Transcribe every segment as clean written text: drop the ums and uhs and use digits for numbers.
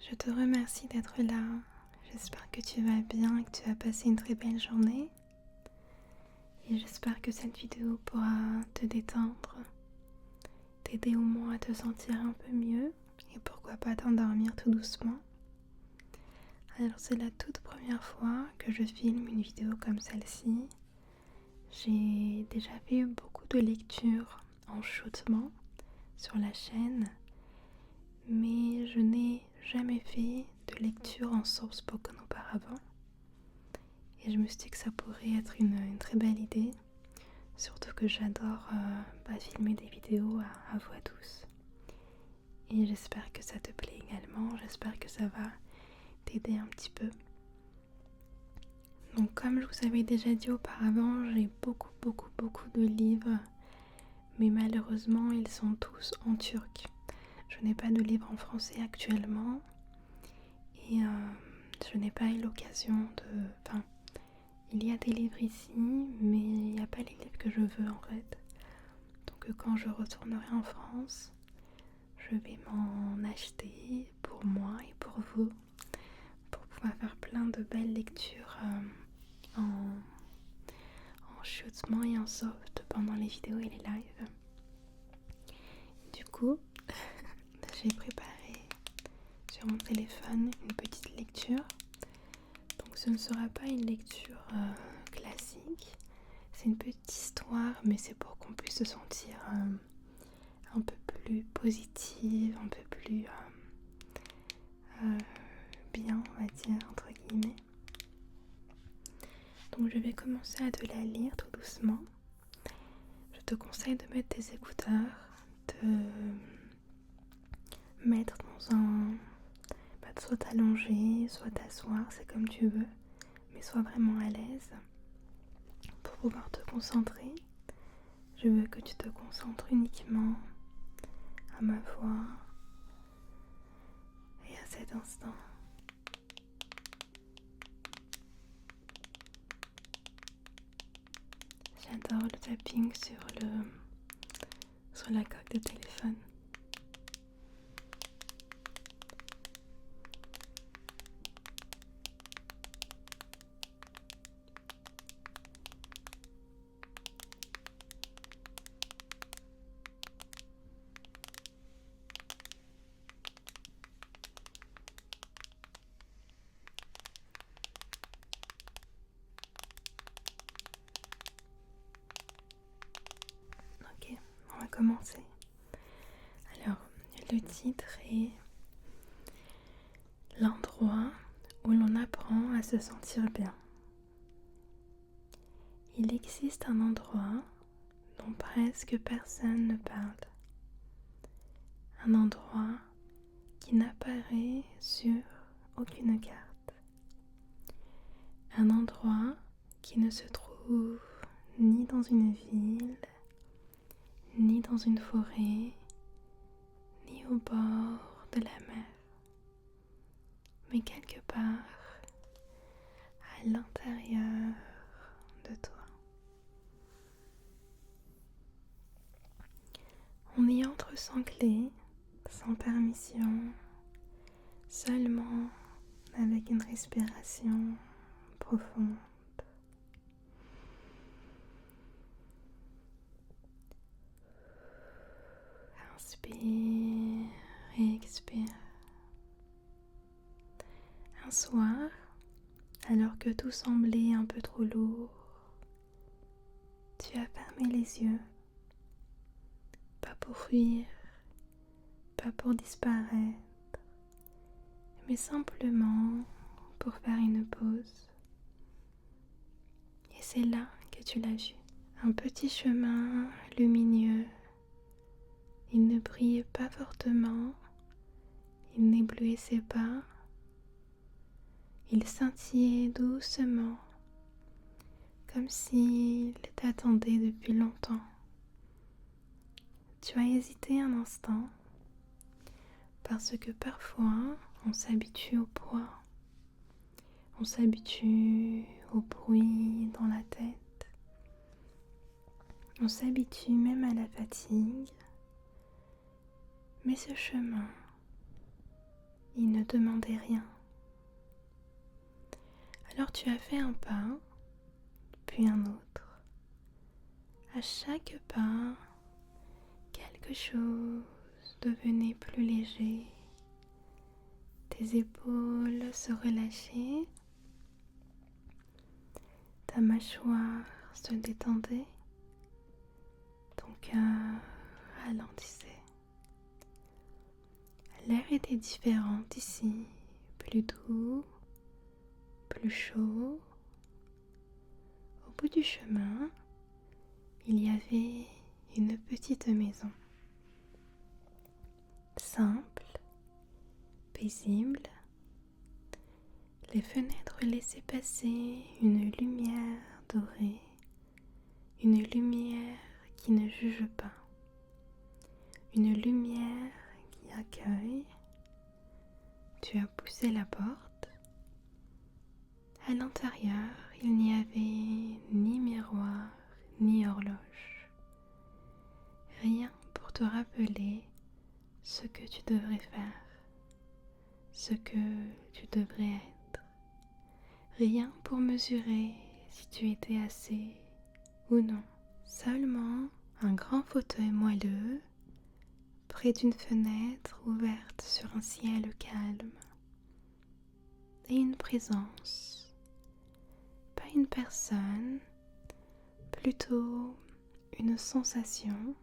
Je te remercie d'être là. J'espère que tu vas bien et que tu as passé une très belle journée. Et j'espère que cette vidéo pourra te détendre, t'aider au moins à te sentir un peu mieux et pourquoi pas t'endormir tout doucement. Alors c'est la toute première fois que je filme une vidéo comme celle-ci. J'ai déjà fait beaucoup de lectures en chuchotement sur la chaîne, mais je n'ai jamais fait de lecture en soft spoken auparavant. Et je me suis dit que ça pourrait être une très belle idée, surtout que j'adore filmer des vidéos à voix douce. Et j'espère que ça te plaît également, j'espère que ça va t'aider un petit peu. Donc comme je vous avais déjà dit auparavant, j'ai beaucoup de livres, mais malheureusement ils sont tous en turc. Je n'ai pas de livre en français actuellement et je n'ai pas eu l'occasion de... il y a des livres ici, mais il n'y a pas les livres que je veux en fait. Donc quand je retournerai en France, je vais m'en acheter pour moi et pour vous, pour pouvoir faire plein de belles lectures en chuchotement et en soft pendant les vidéos et les lives. Du coup, j'ai préparé sur mon téléphone une petite lecture. Donc ce ne sera pas une lecture classique, c'est une petite histoire, mais c'est pour qu'on puisse se sentir un peu plus positive, un peu plus bien, on va dire, entre guillemets. Donc je vais commencer à te la lire tout doucement. Je te conseille de mettre tes écouteurs, de mettre dans un... soit t'allonger, soit t'asseoir, c'est comme tu veux, mais sois vraiment à l'aise pour pouvoir te concentrer. Je veux que tu te concentres uniquement à ma voix et à cet instant. J'adore le tapping sur la coque de téléphone. Ok, on va commencer. Alors, le titre est L'endroit où l'on apprend à se sentir bien. Il existe un endroit dont presque personne ne parle. Un endroit qui n'apparaît sur aucune carte. Un endroit qui ne se trouve ni dans une ville, ni dans une forêt, ni au bord de la mer, mais quelque part à l'intérieur de toi. On y entre sans clé, sans permission, seulement avec une respiration profonde. Inspire et expire. Un soir, alors que tout semblait un peu trop lourd, tu as fermé les yeux, pas pour fuir, pas pour disparaître, mais simplement pour faire une pause. Et c'est là que tu l'as vu. Un petit chemin lumineux. Il ne brillait pas fortement, il n'éblouissait pas, il scintillait doucement, comme s'il t'attendait depuis longtemps. Tu as hésité un instant, parce que parfois on s'habitue au poids, on s'habitue au bruit dans la tête, on s'habitue même à la fatigue. Mais ce chemin, Il ne demandait rien. Alors tu as fait un pas, puis un autre. À chaque pas, quelque chose devenait plus léger. Tes épaules se relâchaient, ta mâchoire se détendait, ton cœur ralentissait. L'air était différent ici, plus doux, plus chaud. Au bout du chemin, il y avait une petite maison, simple, paisible. Les fenêtres laissaient passer une lumière dorée, une lumière qui ne juge pas, une lumière qui accueille. Tu as poussé la porte. À l'intérieur, il n'y avait ni miroir, ni horloge. Rien pour te rappeler ce que tu devrais faire, ce que tu devrais être. Rien pour mesurer si tu étais assez ou non. Seulement un grand fauteuil moelleux près d'une fenêtre ouverte sur un ciel calme. Et une présence, pas une personne, plutôt une sensation,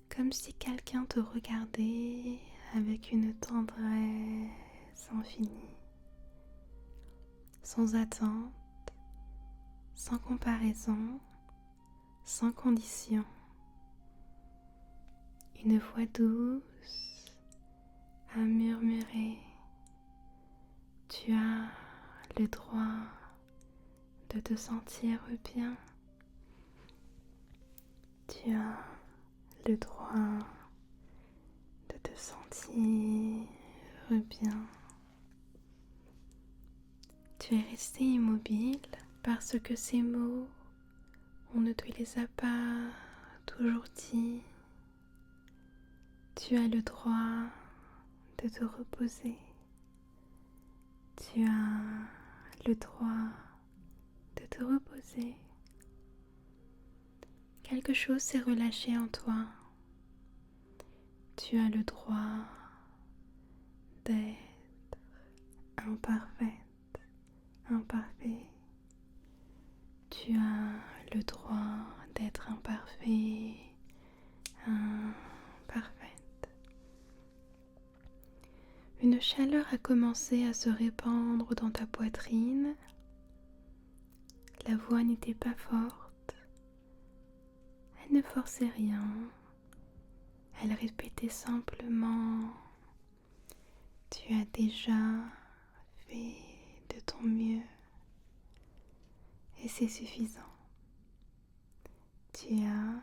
comme si quelqu'un te regardait avec une tendresse infinie, sans attente, sans comparaison, sans condition. Une voix douce a murmuré: tu as le droit de te sentir bien. Tu as le droit de te sentir bien. Tu es resté immobile parce que ces mots, on ne te les a pas toujours dit. Tu as le droit de te reposer. Tu as le droit de te reposer. Quelque chose s'est relâché en toi. Tu as le droit d'être imparfaite, imparfait. Tu as le droit d'être imparfait, imparfaite. Une chaleur a commencé à se répandre dans ta poitrine. La voix n'était pas forte. Elle ne forçait rien. Elle répétait simplement: tu as déjà fait de ton mieux et c'est suffisant. Tu as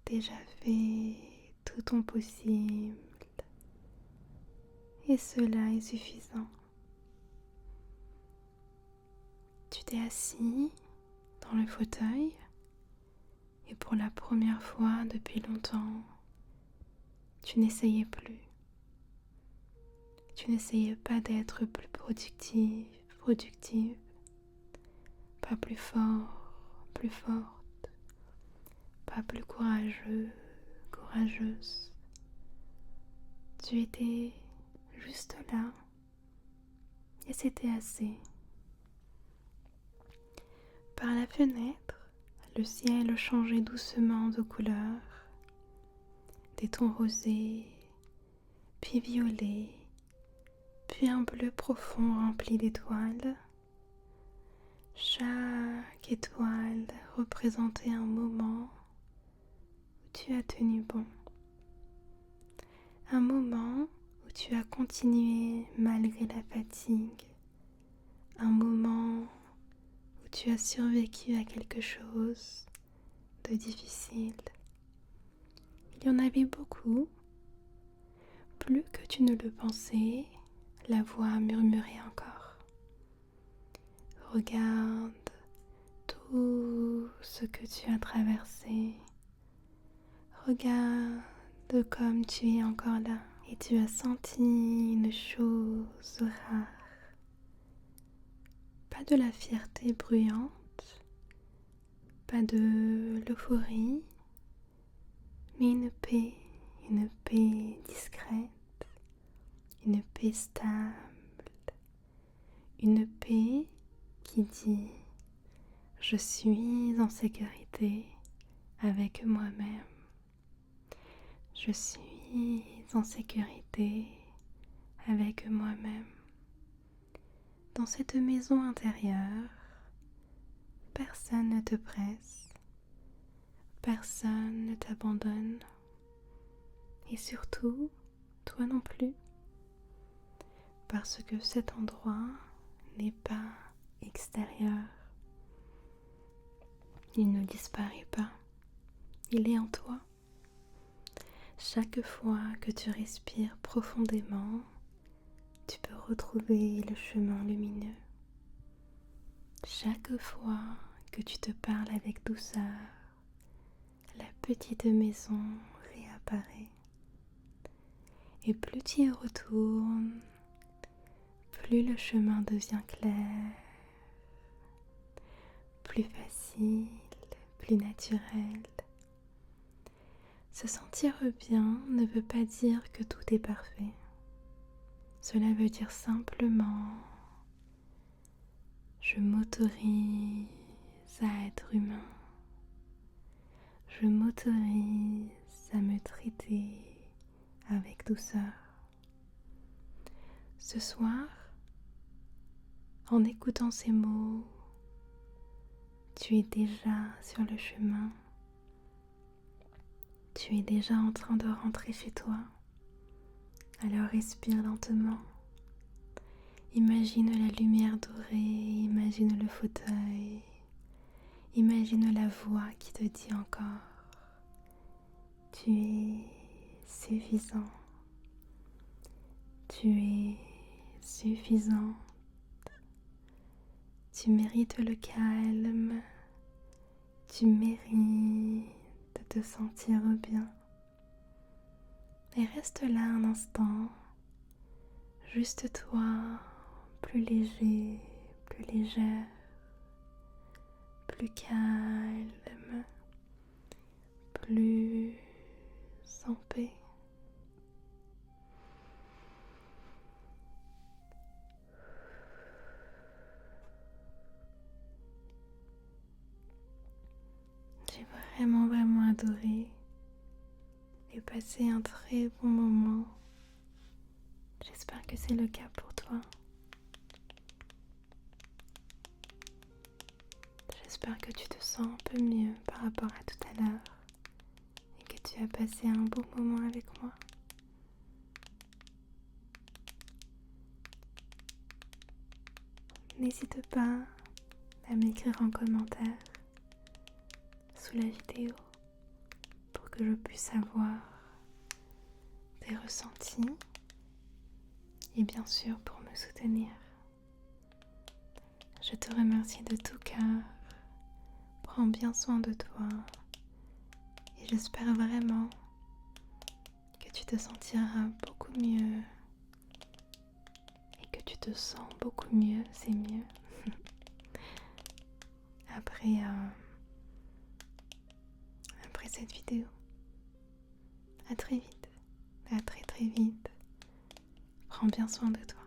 déjà fait tout ton possible et cela est suffisant. Tu t'es assis dans le fauteuil et pour la première fois depuis longtemps, tu n'essayais plus. Tu n'essayais pas d'être plus productive, pas plus fort, plus forte, pas plus courageux, courageuse. Tu étais juste là et c'était assez. Par la fenêtre, le ciel changeait doucement de couleur, des tons rosés, puis violets, puis un bleu profond rempli d'étoiles. Chaque étoile représentait un moment où tu as tenu bon. Un moment où tu as continué malgré la fatigue. Un moment où tu as survécu à quelque chose de difficile. Il y en avait beaucoup. Plus que tu ne le pensais, la voix murmurait encore. Regarde tout ce que tu as traversé. Regarde comme tu es encore là et tu as senti une chose rare. Pas de la fierté bruyante, pas de l'euphorie, mais une paix discrète, une paix stable, une paix qui dit « Je suis en sécurité avec moi-même. Je suis en sécurité avec moi-même. » Dans cette maison intérieure, personne ne te presse, personne ne t'abandonne, et surtout, toi non plus, parce que cet endroit n'est pas extérieur. Il ne disparaît pas, il est en toi. Chaque fois que tu respires profondément, tu peux retrouver le chemin lumineux. Chaque fois que tu te parles avec douceur, la petite maison réapparaît. Et plus tu y retournes, plus le chemin devient clair, plus facile, plus naturel. Se sentir bien ne veut pas dire que tout est parfait. Cela veut dire simplement je m'autorise à être humain. Je m'autorise à me traiter avec douceur. Ce soir, en écoutant ces mots, tu es déjà sur le chemin. Tu es déjà en train de rentrer chez toi. Alors respire lentement. Imagine la lumière dorée, imagine le fauteuil, imagine la voix qui te dit encore « Tu es suffisant, tu es suffisant, tu mérites le calme, tu mérites de te sentir bien. » Et reste là un instant, juste toi, plus léger, plus légère, plus calme, plus en paix. J'ai vraiment adoré et passé un très bon moment. J'espère que c'est le cas pour toi. J'espère que tu te sens un peu mieux par rapport à tout à l'heure et que tu as passé un bon moment avec moi. N'hésite pas à m'écrire en commentaire sous la vidéo pour que je puisse savoir tes ressentis et bien sûr pour me soutenir. Je te remercie de tout cœur. Prends bien soin de toi et j'espère vraiment que tu te sentiras beaucoup mieux et que tu te sens beaucoup mieux, c'est mieux, après cette vidéo. À très vite, à très vite. Prends bien soin de toi.